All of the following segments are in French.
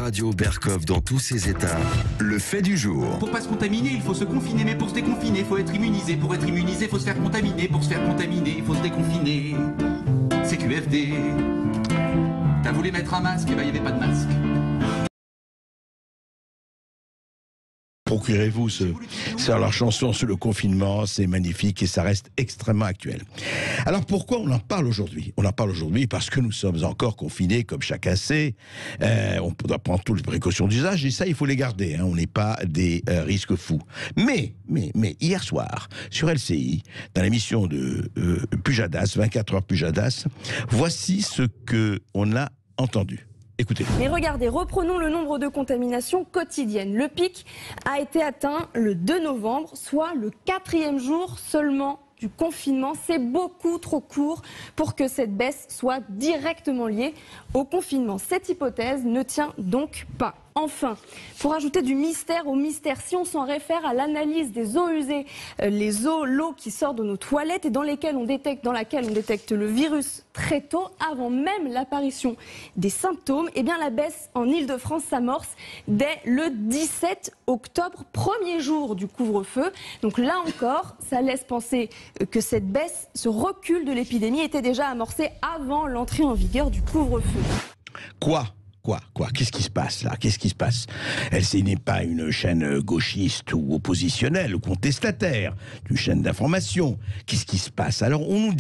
Radio Berkov dans tous ses états. Le fait du jour. Pour pas se contaminer, il faut se confiner, mais pour se déconfiner, il faut être immunisé. Pour être immunisé, il faut se faire contaminer. Pour se faire contaminer, il faut se déconfiner. C'est QFD. T'as voulu mettre un masque, et ben il n'y avait pas de masque. Procurez-vous leur chanson sur le confinement, c'est magnifique et ça reste extrêmement actuel. Alors pourquoi on en parle aujourd'hui ? On en parle aujourd'hui parce que nous sommes encore confinés, comme chacun sait. On doit prendre toutes les précautions d'usage et ça, il faut les garder. On n'est pas des risques fous. Mais, hier soir, sur LCI, dans l'émission de Pujadas, 24 heures Pujadas, voici ce qu'on a entendu. Écoutez. Mais regardez, reprenons le nombre de contaminations quotidiennes. Le pic a été atteint le 2 novembre, soit le 4e jour seulement du confinement. C'est beaucoup trop court pour que cette baisse soit directement liée au confinement. Cette hypothèse ne tient donc pas. Enfin, pour ajouter du mystère au mystère, si on s'en réfère à l'analyse des eaux usées, l'eau qui sort de nos toilettes et dans laquelle on détecte le virus très tôt, avant même l'apparition des symptômes, eh bien la baisse en Île-de-France s'amorce dès le 17 octobre, premier jour du couvre-feu. Donc là encore, ça laisse penser que cette baisse, ce recul de l'épidémie était déjà amorcé avant l'entrée en vigueur du couvre-feu. Quoi ? Qu'est-ce qui se passe là ? Qu'est-ce qui se passe ? LCI n'est pas une chaîne gauchiste ou oppositionnelle ou contestataire, une chaîne d'information. Qu'est-ce qui se passe ? Alors on nous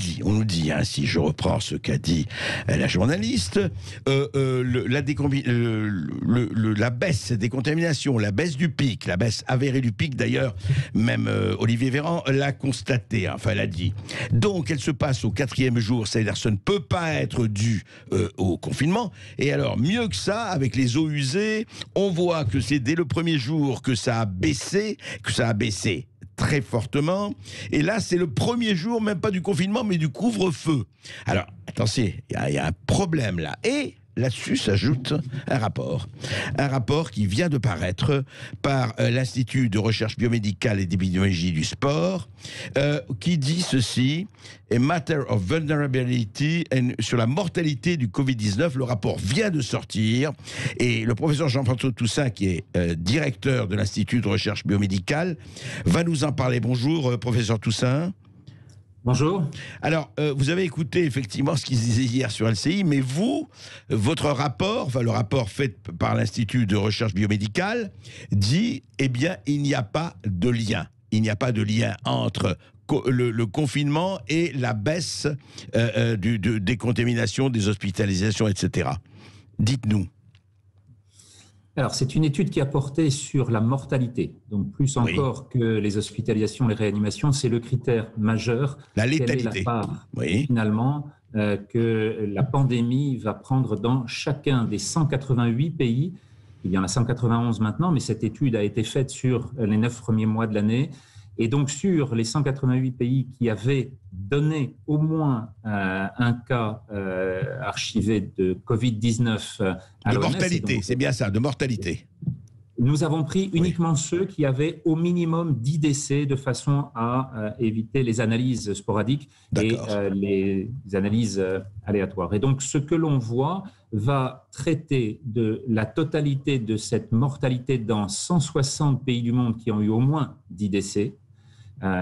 dit, si je reprends ce qu'a dit la journaliste, la baisse des contaminations, la baisse du pic, la baisse avérée du pic d'ailleurs, même Olivier Véran l'a constaté, enfin elle a dit. Donc elle se passe au 4e jour, c'est-à-dire ce ne peut pas être dû au confinement. Et alors mieux que ça, avec les eaux usées, on voit que c'est dès le premier jour que ça a baissé très fortement. Et là, c'est le premier jour, même pas du confinement, mais du couvre-feu. Alors, attention, il y a un problème là. Et là-dessus s'ajoute un rapport qui vient de paraître par l'Institut de recherche biomédicale et d'épidémiologie du sport, qui dit ceci: A matter of vulnerability, sur la mortalité du Covid-19. Le rapport vient de sortir et le professeur Jean-François Toussaint, qui est directeur de l'Institut de recherche biomédicale, va nous en parler. Bonjour, professeur Toussaint. Bonjour. Alors, vous avez écouté effectivement ce qu'ils disaient hier sur LCI, mais vous, votre rapport, le rapport fait par l'Institut de recherche biomédicale, dit, eh bien, il n'y a pas de lien. Il n'y a pas de lien entre le confinement et la baisse des contaminations, des hospitalisations, etc. Dites-nous. Alors, c'est une étude qui a porté sur la mortalité. Donc, plus encore que les hospitalisations, les réanimations, c'est le critère majeur. La létalité. Quelle est la part, finalement, que la pandémie va prendre dans chacun des 188 pays. Il y en a 191 maintenant, mais cette étude a été faite sur les 9 premiers mois de l'année. Et donc, sur les 188 pays qui avaient donné au moins un cas archivé de Covid-19 à l'OMS, mortalité, c'est bien ça, de mortalité. Nous avons pris uniquement ceux qui avaient au minimum 10 décès de façon à éviter les analyses sporadiques et les analyses aléatoires. Et donc, ce que l'on voit va traiter de la totalité de cette mortalité dans 160 pays du monde qui ont eu au moins 10 décès.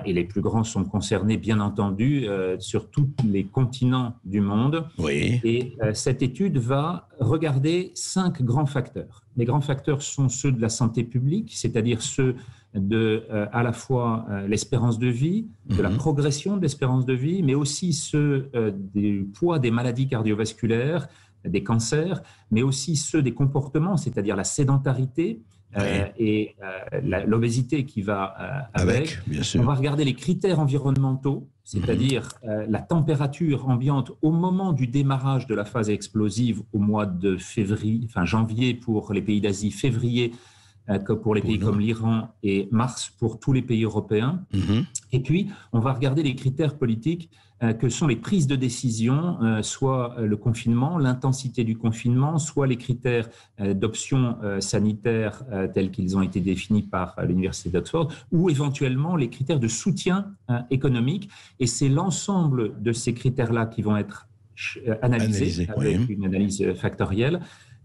Et les plus grands sont concernés, bien entendu, sur tous les continents du monde. Et cette étude va regarder 5 grands facteurs. Les grands facteurs sont ceux de la santé publique, c'est-à-dire ceux de à la fois l'espérance de vie, de la progression de l'espérance de vie, mais aussi ceux du poids des maladies cardiovasculaires, des cancers, mais aussi ceux des comportements, c'est-à-dire la sédentarité, et l'obésité qui va avec. Bien sûr. On va regarder les critères environnementaux, c'est-à-dire la température ambiante au moment du démarrage de la phase explosive au mois de janvier pour les pays d'Asie, février pour les pays comme l'Iran et mars pour tous les pays européens. Et puis, on va regarder les critères politiques que sont les prises de décision, soit le confinement, l'intensité du confinement, soit les critères d'options sanitaires tels qu'ils ont été définis par l'Université d'Oxford, ou éventuellement les critères de soutien économique. Et c'est l'ensemble de ces critères-là qui vont être analysés avec une analyse factorielle,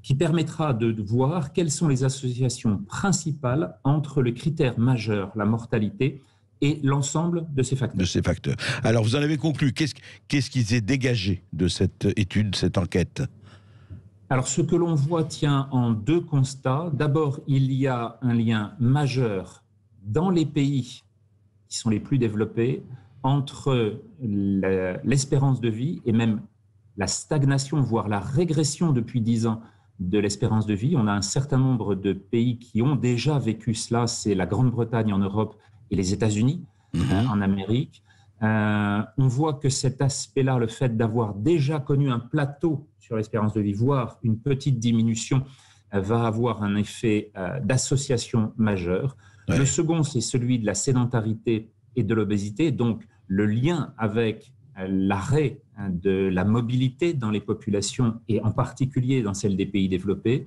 qui permettra de voir quelles sont les associations principales entre le critère majeur, la mortalité, et l'ensemble de ces facteurs. De ces facteurs. Alors, vous en avez conclu. Qu'est-ce qui s'est dégagé de cette étude, cette enquête ? Alors, ce que l'on voit tient en deux constats. D'abord, il y a un lien majeur dans les pays qui sont les plus développés entre l'espérance de vie et même la stagnation, voire la régression depuis 10 ans de l'espérance de vie. On a un certain nombre de pays qui ont déjà vécu cela, c'est la Grande-Bretagne en Europe et les États-Unis en Amérique. On voit que cet aspect-là, le fait d'avoir déjà connu un plateau sur l'espérance de vie, voire une petite diminution, va avoir un effet d'association majeure. Ouais. Le second, c'est celui de la sédentarité et de l'obésité, donc le lien avec l'arrêt de la mobilité dans les populations et en particulier dans celles des pays développés.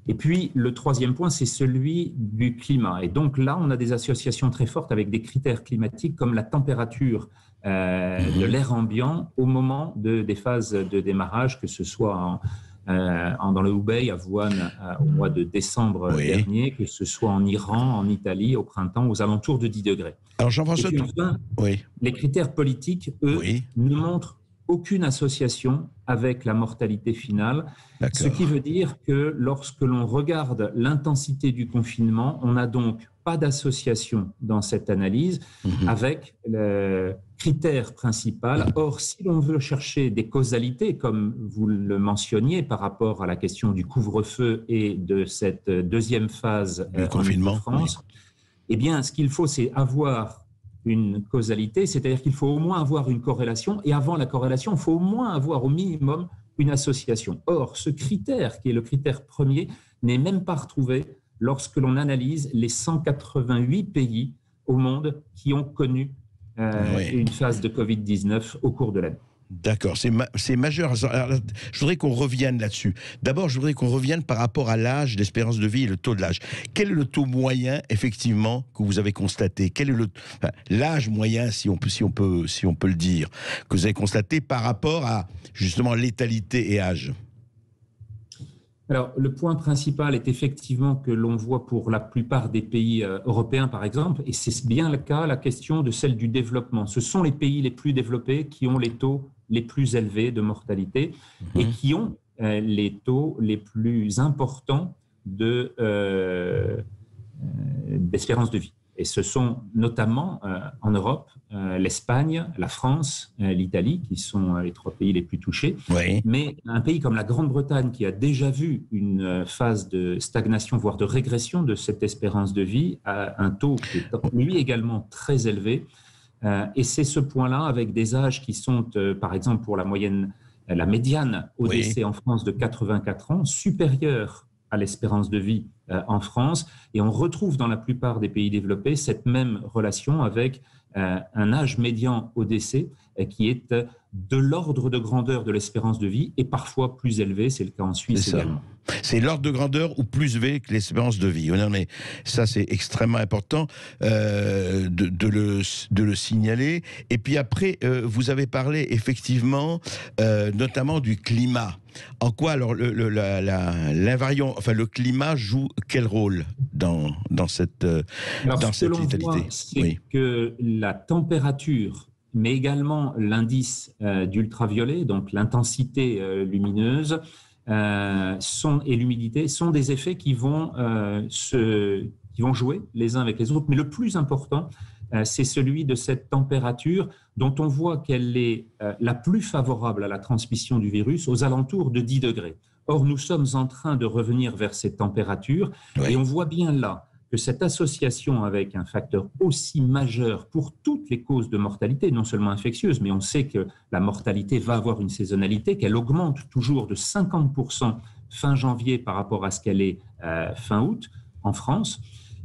Et puis, le troisième point, c'est celui du climat. Et donc là, on a des associations très fortes avec des critères climatiques comme la température de l'air ambiant au moment des phases de démarrage, que ce soit dans le Hubei, à Wuhan, au mois de décembre dernier, que ce soit en Iran, en Italie, au printemps, aux alentours de 10 degrés. Alors Jean-François, les critères politiques, eux, ne montrent aucune association avec la mortalité finale, ce qui veut dire que lorsque l'on regarde l'intensité du confinement, on n'a donc pas d'association dans cette analyse avec le critère principal. Or, si l'on veut chercher des causalités, comme vous le mentionniez par rapport à la question du couvre-feu et de cette deuxième phase du confinement en France, eh bien, ce qu'il faut, c'est avoir une causalité, c'est-à-dire qu'il faut au moins avoir une corrélation, et avant la corrélation, il faut au moins avoir au minimum une association. Or, ce critère, qui est le critère premier, n'est même pas retrouvé lorsque l'on analyse les 188 pays au monde qui ont connu une phase de Covid-19 au cours de l'année. D'accord, c'est majeur. Alors, je voudrais qu'on revienne là-dessus. D'abord, je voudrais qu'on revienne par rapport à l'âge, l'espérance de vie et le taux de l'âge. Quel est le taux moyen, effectivement, que vous avez constaté ? Quel est l'âge moyen, si on peut le dire, que vous avez constaté par rapport à, justement, létalité et âge ? Alors, le point principal est effectivement que l'on voit pour la plupart des pays européens, par exemple, et c'est bien le cas, la question de celle du développement. Ce sont les pays les plus développés qui ont les taux les plus élevés de mortalité et qui ont les taux les plus importants d'espérance de vie. Et ce sont notamment en Europe, l'Espagne, la France, l'Italie, qui sont les 3 pays les plus touchés. Oui. Mais un pays comme la Grande-Bretagne, qui a déjà vu une phase de stagnation, voire de régression de cette espérance de vie, a un taux qui est lui également très élevé. Et c'est ce point-là, avec des âges qui sont, par exemple, pour la médiane au décès en France de 84 ans, supérieure à l'espérance de vie en France. Et on retrouve dans la plupart des pays développés cette même relation avec un âge médian au décès qui est de l'ordre de grandeur de l'espérance de vie et parfois plus élevé, c'est le cas en Suisse également. C'est l'ordre de grandeur ou plus élevé que l'espérance de vie. Non, mais ça, c'est extrêmement important de le signaler. Et puis après, vous avez parlé effectivement notamment du climat. En quoi alors l'invariant, enfin le climat joue quel rôle dans cette létalité ? C'est que la température, mais également l'indice d'ultraviolet, donc l'intensité lumineuse, et l'humidité sont des effets qui vont jouer les uns avec les autres. Mais le plus important, c'est celui de cette température dont on voit qu'elle est la plus favorable à la transmission du virus aux alentours de 10 degrés. Or, nous sommes en train de revenir vers cette température et on voit bien là que cette association avec un facteur aussi majeur pour toutes les causes de mortalité, non seulement infectieuses, mais on sait que la mortalité va avoir une saisonnalité, qu'elle augmente toujours de 50% fin janvier par rapport à ce qu'elle est fin août en France.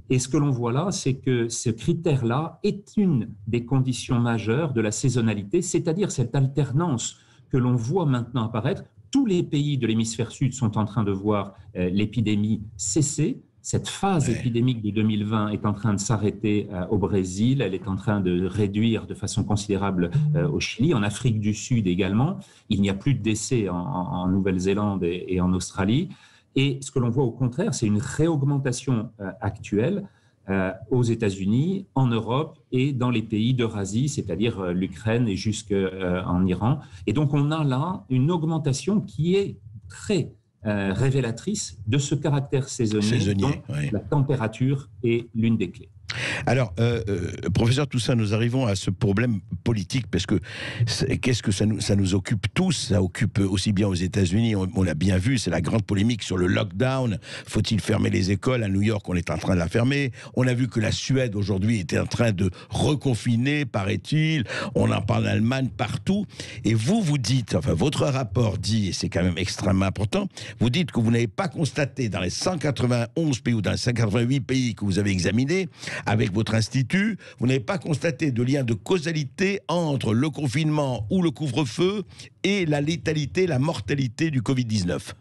Et ce que l'on voit là, c'est que ce critère-là est une des conditions majeures de la saisonnalité, c'est-à-dire cette alternance que l'on voit maintenant apparaître. Tous les pays de l'hémisphère sud sont en train de voir l'épidémie cesser. Cette phase épidémique de 2020 est en train de s'arrêter au Brésil, elle est en train de réduire de façon considérable au Chili, en Afrique du Sud également. Il n'y a plus de décès en Nouvelle-Zélande et en Australie. Et ce que l'on voit au contraire, c'est une réaugmentation actuelle aux États-Unis, en Europe et dans les pays d'Eurasie, c'est-à-dire l'Ukraine et jusqu'en Iran. Et donc on a là une augmentation qui est très révélatrice de ce caractère saisonnier dont la température est l'une des clés. Alors, professeur Toussaint, nous arrivons à ce problème politique, parce que qu'est-ce que ça nous occupe tous, ça occupe aussi bien aux États-Unis, on l'a bien vu, c'est la grande polémique sur le lockdown, faut-il fermer les écoles? À New York, on est en train de la fermer, on a vu que la Suède aujourd'hui était en train de reconfiner, paraît-il, on en parle en Allemagne, partout, et vous dites, enfin votre rapport dit, et c'est quand même extrêmement important, vous dites que vous n'avez pas constaté dans les 191 pays ou dans les 188 pays que vous avez examinés, avec votre institut, vous n'avez pas constaté de lien de causalité entre le confinement ou le couvre-feu et la létalité, la mortalité du Covid-19 ?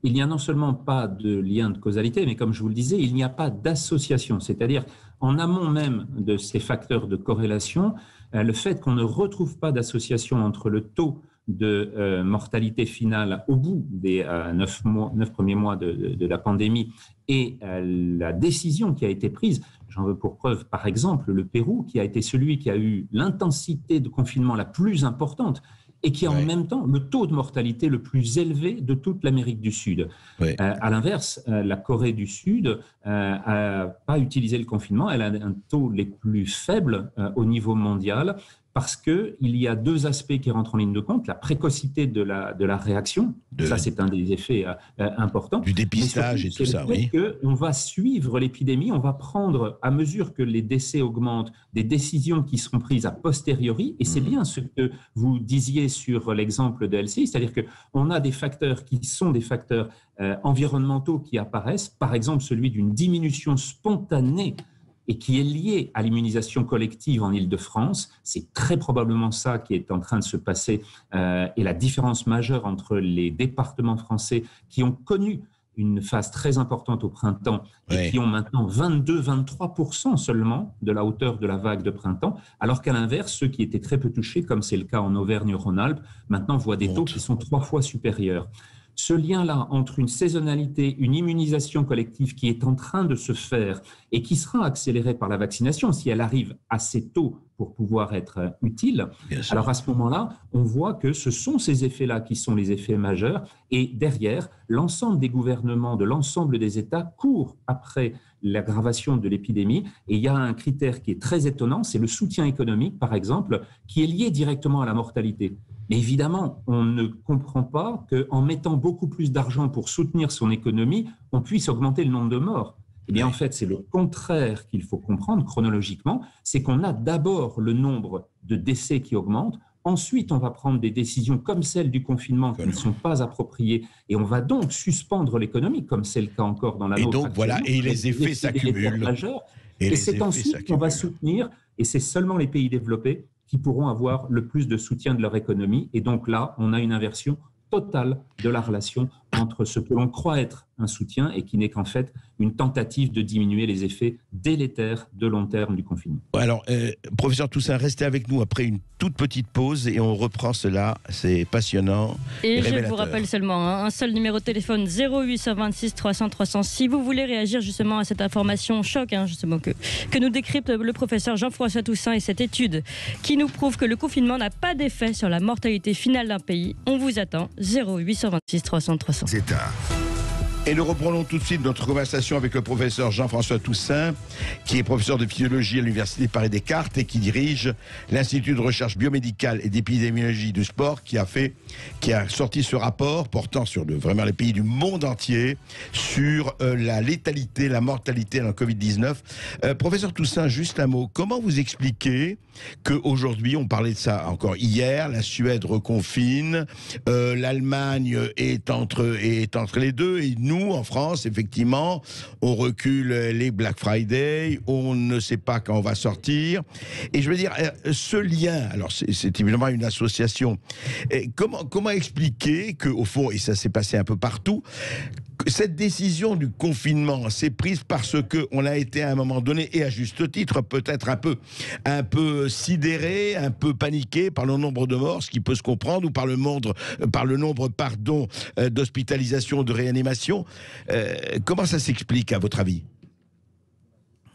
Il n'y a non seulement pas de lien de causalité, mais comme je vous le disais, il n'y a pas d'association. C'est-à-dire, en amont même de ces facteurs de corrélation, le fait qu'on ne retrouve pas d'association entre le taux de mortalité finale au bout des 9 premiers mois de la pandémie et la décision qui a été prise. J'en veux pour preuve, par exemple, le Pérou, qui a été celui qui a eu l'intensité de confinement la plus importante et qui a en même temps le taux de mortalité le plus élevé de toute l'Amérique du Sud. À l'inverse, la Corée du Sud n'a pas utilisé le confinement, elle a un taux les plus faibles au niveau mondial, parce qu'il y a deux aspects qui rentrent en ligne de compte. La précocité de la réaction, ça c'est un des effets importants. Du dépistage et tout ça, oui. On va suivre l'épidémie, on va prendre, à mesure que les décès augmentent, des décisions qui seront prises a posteriori, et c'est bien ce que vous disiez sur l'exemple de LCI, c'est-à-dire qu'on a des facteurs qui sont des facteurs environnementaux qui apparaissent, par exemple celui d'une diminution spontanée et qui est lié à l'immunisation collective en Île-de-France. C'est très probablement ça qui est en train de se passer et la différence majeure entre les départements français qui ont connu une phase très importante au printemps et qui ont maintenant 22-23% seulement de la hauteur de la vague de printemps, alors qu'à l'inverse, ceux qui étaient très peu touchés, comme c'est le cas en Auvergne-Rhône-Alpes, maintenant voient des taux qui sont 3 fois supérieurs. Ce lien-là entre une saisonnalité, une immunisation collective qui est en train de se faire et qui sera accélérée par la vaccination, si elle arrive assez tôt pour pouvoir être utile, alors à ce moment-là, on voit que ce sont ces effets-là qui sont les effets majeurs. Et derrière, l'ensemble des gouvernements de l'ensemble des États courent après l'aggravation de l'épidémie. Et il y a un critère qui est très étonnant, c'est le soutien économique, par exemple, qui est lié directement à la mortalité. Mais évidemment, on ne comprend pas qu'en mettant beaucoup plus d'argent pour soutenir son économie, on puisse augmenter le nombre de morts. Eh bien, en fait, c'est le contraire qu'il faut comprendre chronologiquement, c'est qu'on a d'abord le nombre de décès qui augmente, ensuite on va prendre des décisions comme celle du confinement qui ne sont pas appropriées, et on va donc suspendre l'économie, comme c'est le cas encore dans la nôtre. Et donc voilà, et les effets s'accumulent. Et c'est ensuite qu'on va soutenir, et c'est seulement les pays développés qui pourront avoir le plus de soutien de leur économie. Et donc là, on a une inversion totale de la relation entre ce que l'on croit être un soutien et qui n'est qu'en fait une tentative de diminuer les effets délétères de long terme du confinement. Alors, professeur Toussaint, restez avec nous après une toute petite pause et on reprend cela. C'est passionnant. Et je vous rappelle seulement, un seul numéro de téléphone, 0826 300 300. Si vous voulez réagir justement à cette information choc, justement, que nous décrypte le professeur Jean-François Toussaint et cette étude qui nous prouve que le confinement n'a pas d'effet sur la mortalité finale d'un pays, on vous attend, 0826 300 300. C'est un... Et nous reprenons tout de suite notre conversation avec le professeur Jean-François Toussaint, qui est professeur de physiologie à l'Université Paris-Descartes et qui dirige l'Institut de recherche biomédicale et d'épidémiologie du sport, qui a sorti ce rapport portant sur vraiment les pays du monde entier, sur la létalité, la mortalité dans le Covid-19. Professeur Toussaint, juste un mot. Comment vous expliquez qu'aujourd'hui, on parlait de ça encore hier, la Suède reconfine, l'Allemagne est entre les deux, et nous, en France, effectivement, on recule les Black Friday, on ne sait pas quand on va sortir. Et je veux dire, ce lien, alors c'est évidemment une association, comment expliquer qu'au fond, et ça s'est passé un peu partout, Cette décision du confinement, c'est prise parce qu'on a été à un moment donné, et à juste titre, peut-être un peu sidéré, un peu paniqué par le nombre de morts, ce qui peut se comprendre, ou par le nombre d'hospitalisations, de réanimations. Comment ça s'explique, à votre avis ?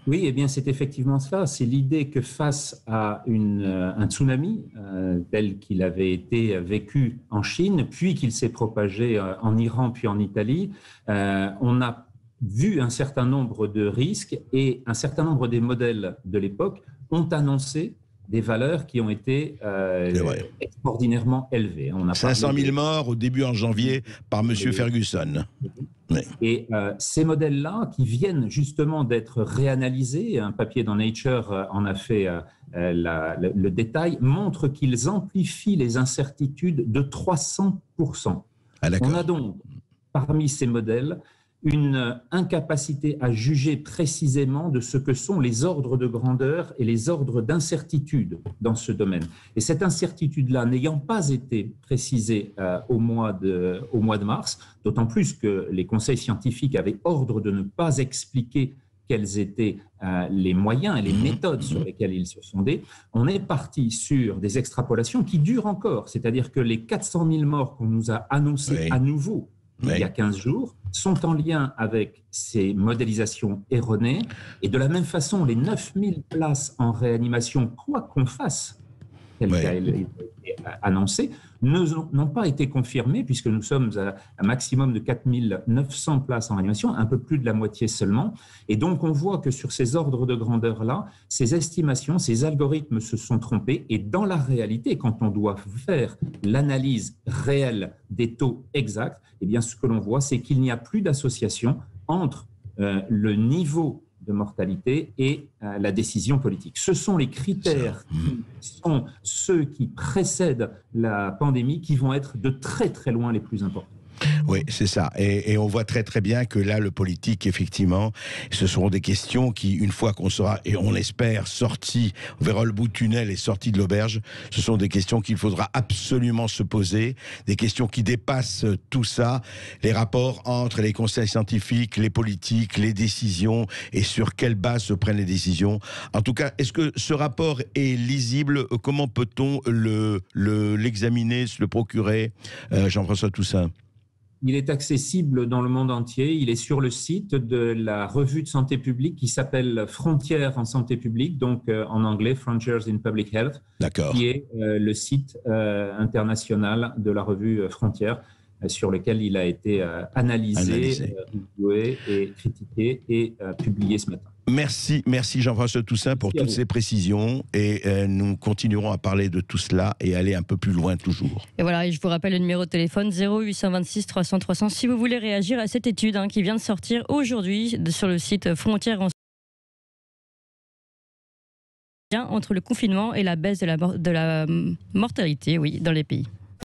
Oui, eh bien, c'est effectivement cela. C'est l'idée que face à un tsunami tel qu'il avait été vécu en Chine, puis qu'il s'est propagé en Iran, puis en Italie, on a vu un certain nombre de risques et un certain nombre des modèles de l'époque ont annoncé des valeurs qui ont été extraordinairement élevées. On a 500 000 morts au début en janvier par M. Ferguson. Oui. Et ces modèles-là, qui viennent justement d'être réanalysés, un papier dans Nature en a fait le détail, montrent qu'ils amplifient les incertitudes de 300%. On a donc, parmi ces modèles, une incapacité à juger précisément de ce que sont les ordres de grandeur et les ordres d'incertitude dans ce domaine. Et cette incertitude-là, n'ayant pas été précisée au mois de mars, d'autant plus que les conseils scientifiques avaient ordre de ne pas expliquer quels étaient les moyens et les méthodes sur lesquelles ils se fondaient, on est parti sur des extrapolations qui durent encore. C'est-à-dire que les 400 000 morts qu'on nous a annoncés à nouveau il y a 15 jours, sont en lien avec ces modélisations erronées. Et de la même façon, les 9000 places en réanimation, quoi qu'on fasse, tel qu'a été annoncé, n'ont pas été confirmées, puisque nous sommes à un maximum de 4900 places en réanimation, un peu plus de la moitié seulement. Et donc, on voit que sur ces ordres de grandeur-là, ces estimations, ces algorithmes se sont trompés. Et dans la réalité, quand on doit faire l'analyse réelle des taux exacts, eh bien, ce que l'on voit, c'est qu'il n'y a plus d'association entre le niveau de mortalité et la décision politique. Ce sont les critères qui sont ceux qui précèdent la pandémie qui vont être de très très loin les plus importants. Oui, c'est ça. Et on voit très très bien que là, le politique, effectivement, ce seront des questions qui, une fois qu'on sera, et on l'espère, sorti, on verra le bout du tunnel et sorti de l'auberge, ce sont des questions qu'il faudra absolument se poser, des questions qui dépassent tout ça, les rapports entre les conseils scientifiques, les politiques, les décisions, et sur quelle base se prennent les décisions. En tout cas, est-ce que ce rapport est lisible? Comment peut-on l'examiner, se le procurer, Jean-François Toussaint? Il est accessible dans le monde entier. Il est sur le site de la revue de santé publique qui s'appelle Frontières en santé publique, donc en anglais Frontiers in Public Health, qui est le site international de la revue Frontières, sur lequel il a été analysé. Reviewé et critiqué et publié ce matin. Merci Jean-François Toussaint pour toutes ces précisions, et nous continuerons à parler de tout cela et aller un peu plus loin toujours. Et voilà, et je vous rappelle le numéro de téléphone 0826 300 300 si vous voulez réagir à cette étude qui vient de sortir aujourd'hui sur le site Frontières en entre le confinement et la baisse de la mortalité dans les pays.